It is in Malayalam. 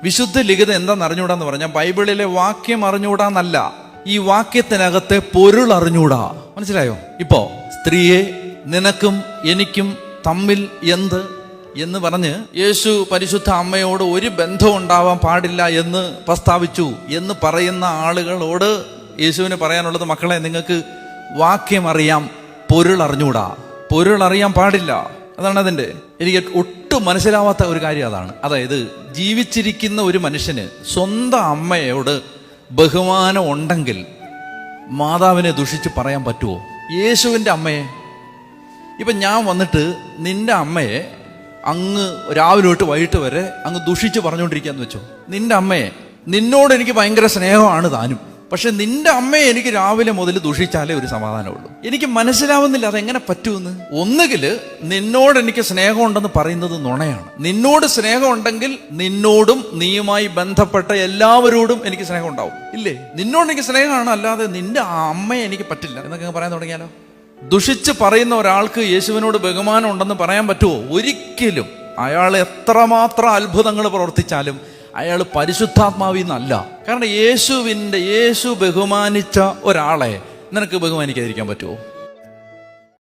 വിശുദ്ധ ലിഖിതം എന്താണെന്ന് അറിഞ്ഞൂടാന്ന് പറഞ്ഞാൽ ബൈബിളിലെ വാക്യം അറിഞ്ഞൂടാന്നല്ല, ഈ വാക്യത്തിനകത്തെ പൊരുൾ അറിഞ്ഞൂടാ. മനസ്സിലായോ? ഇപ്പോ സ്ത്രീയെ നിനക്കും എനിക്കും തമ്മിൽ എന്ത് എന്ന് പറഞ്ഞ് യേശു പരിശുദ്ധ അമ്മയോട് ഒരു ബന്ധം ഉണ്ടാവാൻ പാടില്ല എന്ന് പ്രസ്താവിച്ചു എന്ന് പറയുന്ന ആളുകളോട് യേശുവിന് പറയാനുള്ളത്, മക്കളെ, നിങ്ങൾക്ക് വാക്യം അറിയാം, പൊരുൾ അറിഞ്ഞൂടാ, പൊരുൾ അറിയാൻ പാടില്ല. അതാണ് അതിൻ്റെ എനിക്ക് ഒട്ടും മനസ്സിലാവാത്ത ഒരു കാര്യം. അതായത് ജീവിച്ചിരിക്കുന്ന ഒരു മനുഷ്യന് സ്വന്തം അമ്മയോട് ബഹുമാനം ഉണ്ടെങ്കിൽ മാതാവിനെ ദുഷിച്ച് പറയാൻ പറ്റുമോ? യേശുവിൻ്റെ അമ്മയെ ഇപ്പം ഞാൻ വന്നിട്ട് നിന്റെ അമ്മയെ അങ്ങ് രാവിലെ തൊട്ട് വൈകിട്ട് വരെ അങ്ങ് ദുഷിച്ച് പറഞ്ഞുകൊണ്ടിരിക്കുകയെന്ന് വെച്ചോ. നിന്റെ അമ്മയെ, നിന്നോട് എനിക്ക് ഭയങ്കര സ്നേഹമാണ് താനും, പക്ഷെ നിന്റെ അമ്മയെ എനിക്ക് രാവിലെ മുതൽ ദുഷിച്ചാലേ ഒരു സമാധാനമുള്ളൂ. എനിക്ക് മനസ്സിലാവുന്നില്ല അതെങ്ങനെ പറ്റുമെന്ന്. ഒന്നുകിൽ നിന്നോട് എനിക്ക് സ്നേഹമുണ്ടെന്ന് പറയുന്നത് നുണയാണ്. നിന്നോട് സ്നേഹമുണ്ടെങ്കിൽ നിന്നോടും നീയുമായി ബന്ധപ്പെട്ട എല്ലാവരോടും എനിക്ക് സ്നേഹം ഉണ്ടാവും, ഇല്ലേ? നിന്നോട് എനിക്ക് സ്നേഹമാണ്, അല്ലാതെ നിന്റെ അമ്മയെ എനിക്ക് പറ്റില്ല എന്നൊക്കെ പറയാൻ തുടങ്ങിയാലോ? ദുഷിച്ച് പറയുന്ന ഒരാൾക്ക് യേശുവിനോട് ബഹുമാനം ഉണ്ടെന്ന് പറയാൻ പറ്റുമോ? ഒരിക്കലും. അയാൾ എത്രമാത്രം അത്ഭുതങ്ങൾ പ്രവർത്തിച്ചാലും അയാൾ പരിശുദ്ധാത്മാവിൽ നിന്നല്ല. കാരണം യേശു ബഹുമാനിച്ച ഒരാളെ നിനക്ക് ബഹുമാനിക്കാതിരിക്കാൻ പറ്റുമോ?